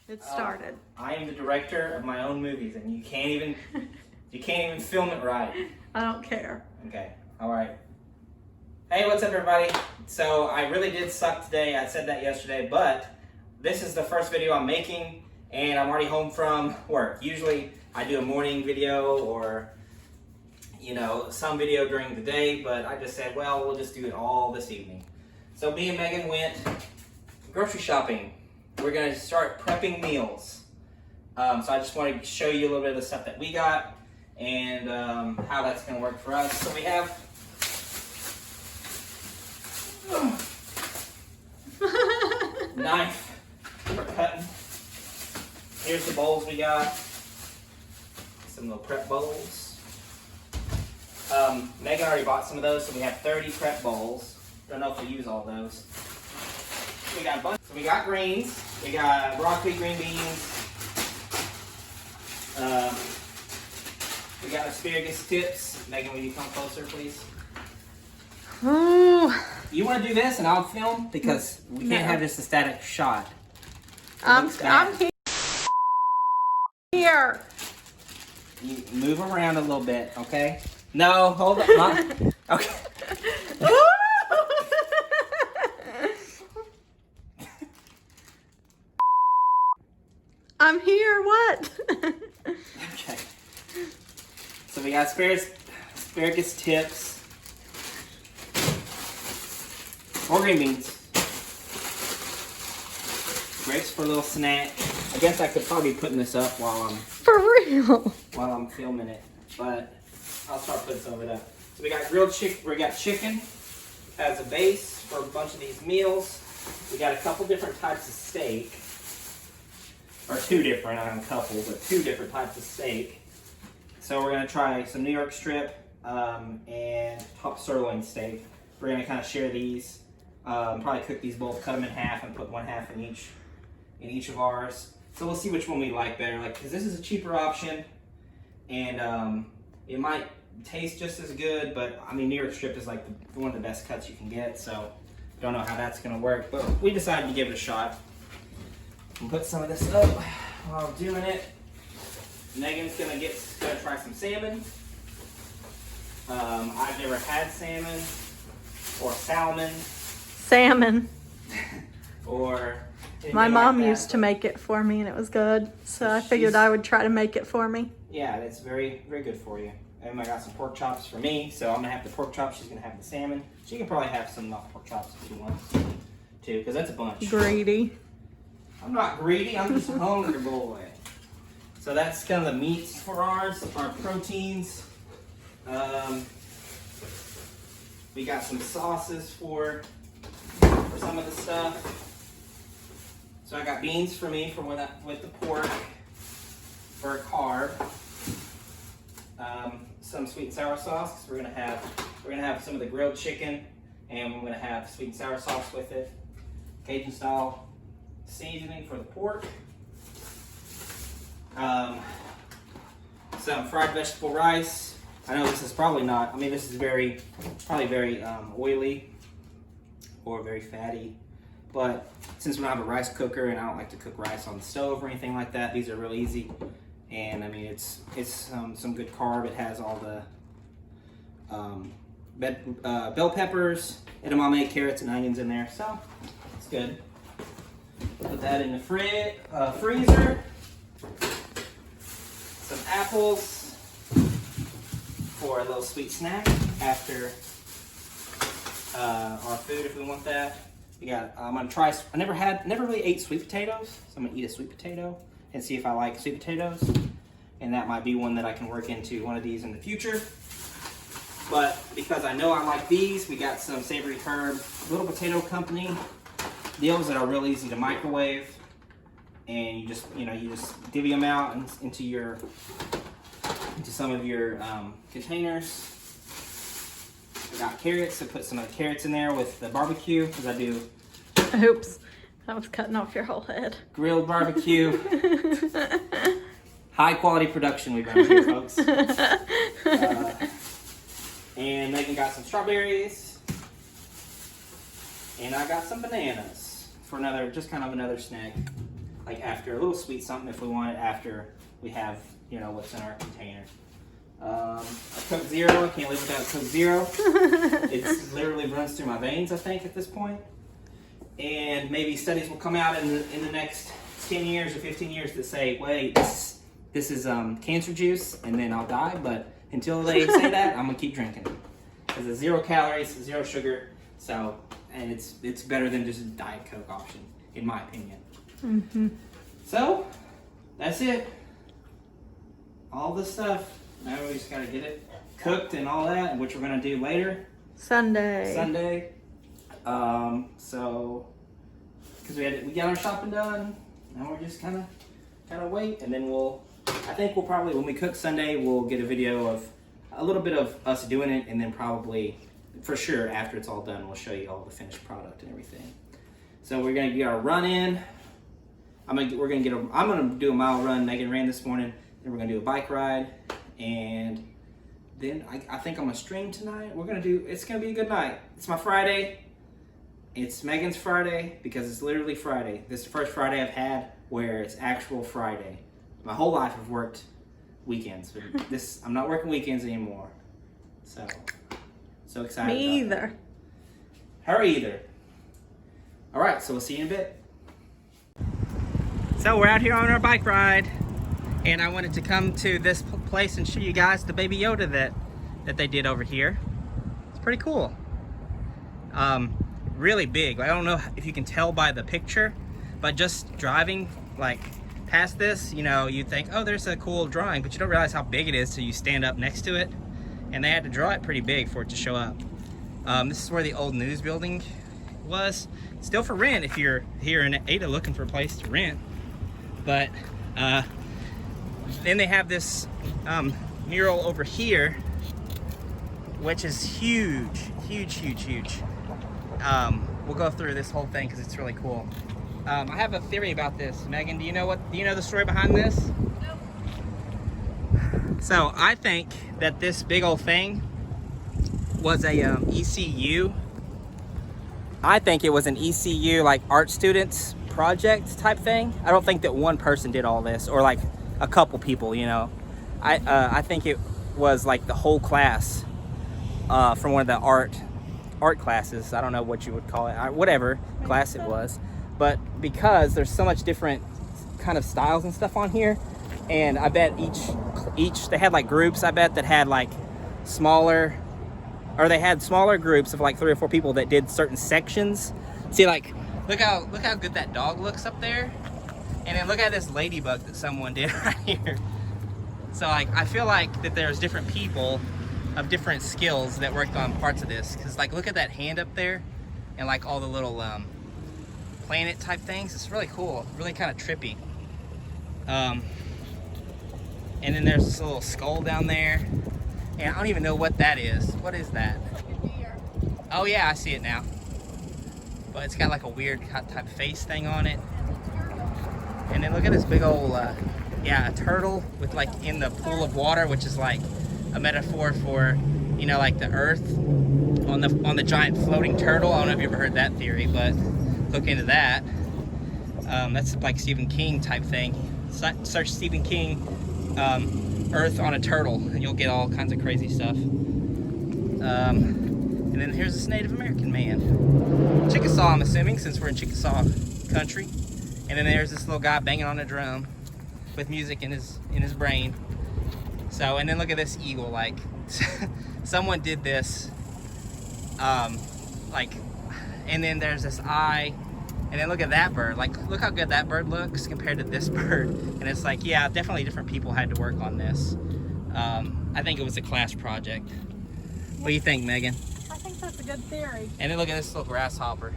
It started. I am the director of my own movies, and you can't even film it right. I don't care. Okay, all right. Hey, what's up, everybody? So I really did suck today. I said that yesterday, but this is the first video I'm making, and I'm already home from work. Usually, I do a morning video or some video during the day, but I just said, well, we'll just do it all this evening. So me and Megan went grocery shopping. We're going to start prepping meals. So I just wanted to show you a little bit of the stuff that we got and how that's going to work for us. So we have knife for cutting. Here's the bowls we got. Some little prep bowls. Megan already bought some of those, so we have 30 prep bowls. Don't know if we use all those. We got a bunch. So we got greens. We got broccoli, green beans. We got asparagus tips. Megan, will you come closer, please? Ooh. You want to do this and I'll film? Because we can't have just a static shot. I'm here. You move around a little bit, okay? No, hold on. Okay. I'm here, what? Okay. So we got asparagus tips. Or green beans. Grapes for a little snack. I guess I could probably be putting this up For real. while I'm filming it, but I'll start putting some of it up. So we got grilled chicken. We got chicken as a base for a bunch of these meals. We got a couple different types of steak, or two different, not a couple, but two different types of steak. So we're gonna try some New York strip and top sirloin steak. We're gonna kind of share these. Probably cook these both, cut them in half, and put one half in each of ours. So we'll see which one we like better. Because this is a cheaper option, and it might taste just as good. But I mean, New York strip is like one of the best cuts you can get. So don't know how that's gonna work, but we decided to give it a shot. And put some of this up while I'm doing it. Megan's gonna try some salmon. I've never had salmon or salmon. Salmon. Or My mom used to make it for me and it was good. So I figured I would try to make it for me. Yeah, it's very, very good for you. And I got some pork chops for me, so I'm gonna have the pork chops. She's gonna have the salmon. She can probably have some pork chops if she wants to, because that's a bunch. Greedy. I'm not greedy, I'm just a hungry boy. So that's kind of the meats for ours, our proteins. We got some sauces for some of the stuff. So I got beans for me with the pork for a carb. Some sweet and sour sauce, because we're gonna have some of the grilled chicken, and we're gonna have sweet and sour sauce with it. Cajun style seasoning for the pork. Some fried vegetable rice. I know this is probably not. I mean, this is probably very oily or very fatty. But since we don't have a rice cooker and I don't like to cook rice on the stove or anything like that, these are really easy. And I mean, it's some good carb. It has all the bell peppers, edamame, carrots, and onions in there, so it's good. Put that in the freezer. Some apples for a little sweet snack after our food if we want that. We got. I'm gonna try. I never really ate sweet potatoes, so I'm gonna eat a sweet potato and see if I like sweet potatoes. And that might be one that I can work into one of these in the future. But because I know I like these, we got some Savory Herb Little Potato Company deals that are real easy to microwave. And you just divvy them out into some of your containers. I got carrots, so put some of the carrots in there with the barbecue, because I do. Oops, I was cutting off your whole head. Grilled barbecue. High quality production we've got here, folks. And Megan got some strawberries. And I got some bananas for just kind of another snack. like after a little sweet something if we want it after we have, you know, what's in our container. A Coke Zero, I can't live without a Coke Zero. It literally runs through my veins, I think, at this point. And maybe studies will come out in the next 10 years or 15 years that say, wait, this is cancer juice, and then I'll die. But until they say that, I'm gonna keep drinking. Because it's 0 calories, 0 sugar, so, and it's better than just a Diet Coke option, in my opinion. Mm-hmm. So, that's it. All this stuff. Now we just gotta get it cooked and all that, which we're gonna do later. Sunday. So, because we got our shopping done, now we're just kind of wait, and then I think we'll probably, when we cook Sunday, we'll get a video of a little bit of us doing it, and then probably, for sure, after it's all done, we'll show you all the finished product and everything. So we're gonna get our run in. I'm gonna do a mile run. Megan ran this morning. Then we're gonna do a bike ride, and then I think I'm gonna stream tonight. It's gonna be a good night. It's my Friday. It's Megan's Friday because it's literally Friday. This is the first Friday I've had where it's actual Friday. My whole life I've worked weekends, but I'm not working weekends anymore. So excited. Me either. Her either. All right, so we'll see you in a bit. So we're out here on our bike ride, and I wanted to come to this place and show you guys the baby Yoda that they did over here. It's pretty cool. Really big. I don't know if you can tell by the picture, but just driving like past this, you know, you think, oh, there's a cool drawing, but you don't realize how big it is till you stand up next to it. And they had to draw it pretty big for it to show up. This is where the old news building was. Still for rent if you're here in Ada looking for a place to rent. But then they have this mural over here, which is huge. We'll go through this whole thing because it's really cool. I have a theory about this. Megan, do you know the story behind this? Nope. So I think that this big old thing was a ECU. I think it was an ECU like art students project type thing. I don't think that one person did all this, or like a couple people, you know. I think it was like the whole class from one of the art classes. I don't know what you would call it, whatever class it was. But because there's so much different kind of styles and stuff on here, and I bet each they had like groups, I bet, that had like smaller groups of like 3 or 4 people that did certain sections. See, like, look how good that dog looks up there, and then look at this ladybug that someone did right here. So like, I feel like that there's different people of different skills that worked on parts of this, because like, look at that hand up there, and like all the little planet type things. It's really cool, really kind of trippy. And then there's this little skull down there, and I don't even know what that is. What is that? Oh yeah, I see it now. But it's got like a weird type face thing on it. And then look at this big old, a turtle with like in the pool of water, which is like a metaphor for, you know, like the earth on the giant floating turtle. I don't know if you ever heard that theory, but look into that. That's like Stephen King type thing. Search Stephen King Earth on a turtle, and you'll get all kinds of crazy stuff. And then here's this Native American man. Chickasaw, I'm assuming, since we're in Chickasaw country. And then there's this little guy banging on a drum with music in his brain. So, and then look at this eagle. Like, someone did this. Like, and then there's this eye. And then look at that bird. Like, look how good that bird looks compared to this bird. And it's like, yeah, definitely different people had to work on this. I think it was a class project. What do you think, Megan? I think that's a good theory. And then look at this little grasshopper.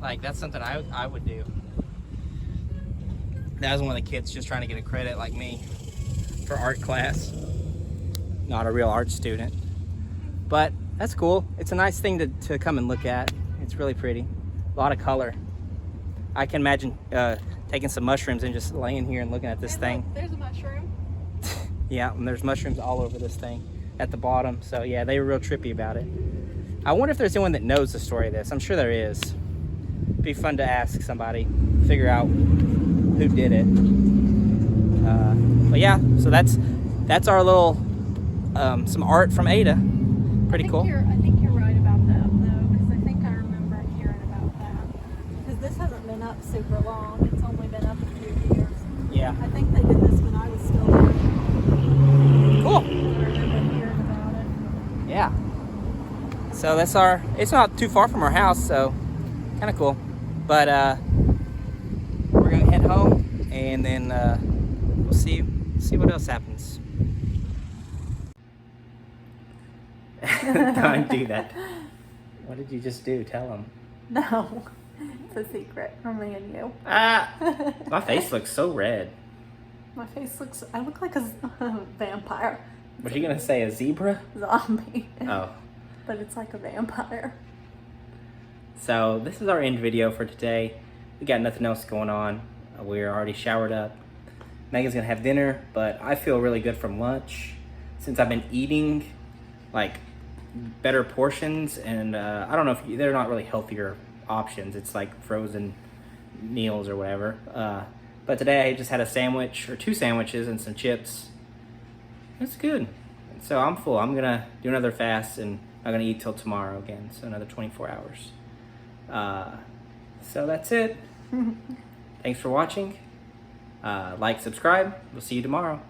Like, that's something I would do. That was one of the kids just trying to get a credit like me for art class. Not a real art student. But that's cool. It's a nice thing to come and look at. It's really pretty. A lot of color. I can imagine taking some mushrooms and just laying here and looking at this thing. Look, there's a mushroom. Yeah, and there's mushrooms all over this thing at the bottom. So yeah, they were real trippy about it. I wonder if there's anyone that knows the story of this. I'm sure there is. be fun to ask somebody, figure out who did it. But yeah, so that's our little some art from Ada. Pretty cool. I think you're right about that though, because I think I remember hearing about that. Because this hasn't been up super long; it's only been up a few years. Yeah. I think they did this when I was still there. Cool. I remember hearing about it. Yeah. So that's it's not too far from our house, so kind of cool. But we're gonna head home, and then we'll see what else happens. Don't do that. What did you just do? Tell them. No, it's a secret from me and you. My face looks so red. My face looks. I look like a vampire. What are you gonna say? A zebra? Zombie. Oh. But it's like a vampire. So this is our end video for today. We got nothing else going on. We're already showered up. Megan's gonna have dinner, but I feel really good from lunch since I've been eating like better portions, and I don't know if they're not really healthier options. It's like frozen meals or whatever. But today I just had a sandwich or 2 sandwiches and some chips. It's good. So I'm full. I'm gonna do another fast, and I'm gonna eat till tomorrow again. So another 24 hours. So that's it. Thanks for watching. Like, subscribe. We'll see you tomorrow.